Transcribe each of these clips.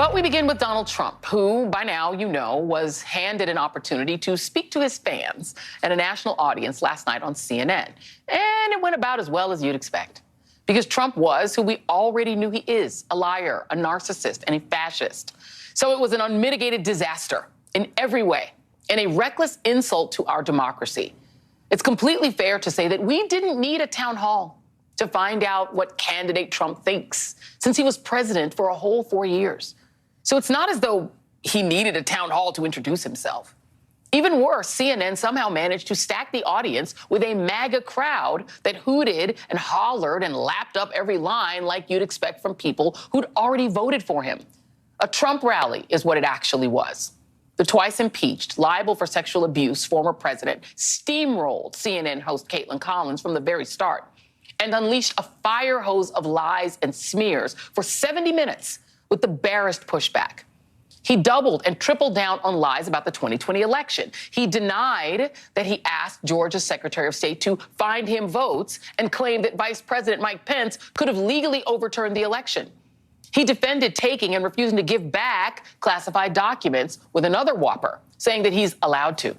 But we begin with Donald Trump, who, by now, you know, was handed an opportunity to speak to his fans and a national audience last night on CNN. And it went about as well as you'd expect. Because Trump was who we already knew he is, a liar, a narcissist, and a fascist. So it was an unmitigated disaster in every way, and a reckless insult to our democracy. It's completely fair to say that we didn't need a town hall to find out what candidate Trump thinks, since he was president for a whole 4 years. So it's not as though he needed a town hall to introduce himself. Even worse, CNN somehow managed to stack the audience with a MAGA crowd that hooted and hollered and lapped up every line like you'd expect from people who'd already voted for him. A Trump rally is what it actually was. The twice impeached, liable for sexual abuse former president steamrolled CNN host Caitlin Collins from the very start and unleashed a fire hose of lies and smears for 70 minutes with the barest pushback. He doubled and tripled down on lies about the 2020 election. He denied that he asked Georgia's Secretary of State to find him votes and claimed that Vice President Mike Pence could have legally overturned the election. He defended taking and refusing to give back classified documents with another whopper, saying that he's allowed to.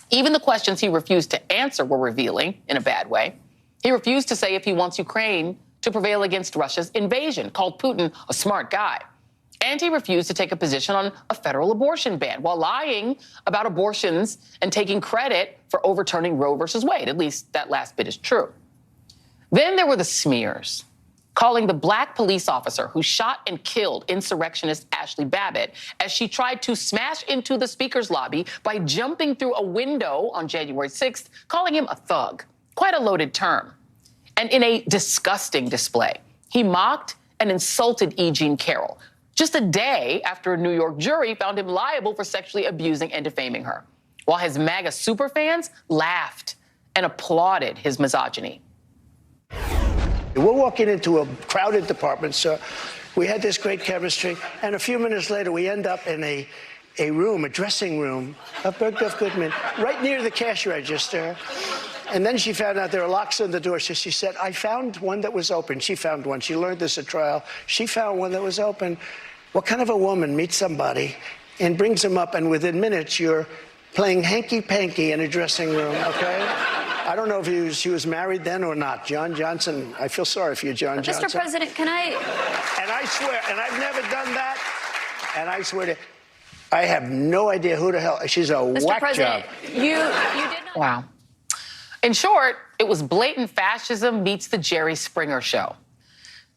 Even the questions he refused to answer were revealing in a bad way. He refused to say if he wants Ukraine to prevail against Russia's invasion, called Putin a smart guy. And he refused to take a position on a federal abortion ban while lying about abortions and taking credit for overturning Roe versus Wade. At least that last bit is true. Then there were the smears, calling the black police officer who shot and killed insurrectionist Ashley Babbitt as she tried to smash into the speaker's lobby by jumping through a window on January 6th, calling him a thug. Quite a loaded term. And in a disgusting display, he mocked and insulted E. Jean Carroll just a day after a New York jury found him liable for sexually abusing and defaming her, while his MAGA superfans laughed and applauded his misogyny. We're walking into a crowded department store. We had this great chemistry, and a few minutes later, we end up in a dressing room of Bergdorf Goodman, right near the cash register. And then she found out there were locks on the door, so she said, I found one that was open. She found one. She learned this at trial. She found one that was open. What kind of a woman meets somebody and brings them up, and within minutes, you're playing hanky-panky in a dressing room, okay? I don't know if she was married then or not. John Johnson, I feel sorry for you, John Johnson. Mr. President, can I? And I swear, and I've never done that, and I swear to, I have no idea who the hell, she's a whack job. Mr. President, you did not. Wow. In short, it was blatant fascism meets the Jerry Springer show.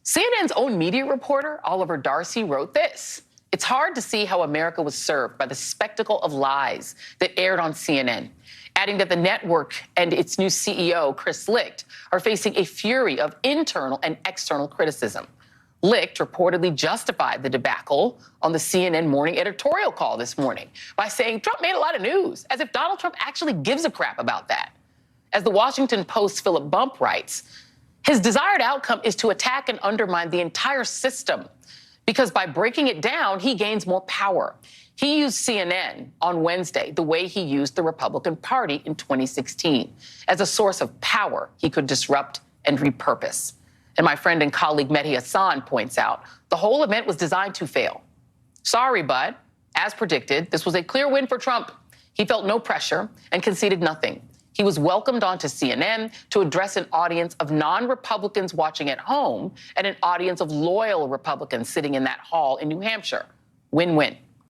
CNN's own media reporter, Oliver Darcy, wrote this. It's hard to see how America was served by the spectacle of lies that aired on CNN, adding that the network and its new CEO, Chris Licht, are facing a fury of internal and external criticism. Licht reportedly justified the debacle on the CNN morning editorial call this morning by saying Trump made a lot of news, as if Donald Trump actually gives a crap about that. As the Washington Post's Philip Bump writes, his desired outcome is to attack and undermine the entire system, because by breaking it down, he gains more power. He used CNN on Wednesday the way he used the Republican Party in 2016, as a source of power he could disrupt and repurpose. And my friend and colleague Mehdi Hassan points out, the whole event was designed to fail. Sorry, bud. As predicted, this was a clear win for Trump. He felt no pressure and conceded nothing. He was welcomed onto CNN to address an audience of non-Republicans watching at home and an audience of loyal Republicans sitting in that hall in New Hampshire. Win-win.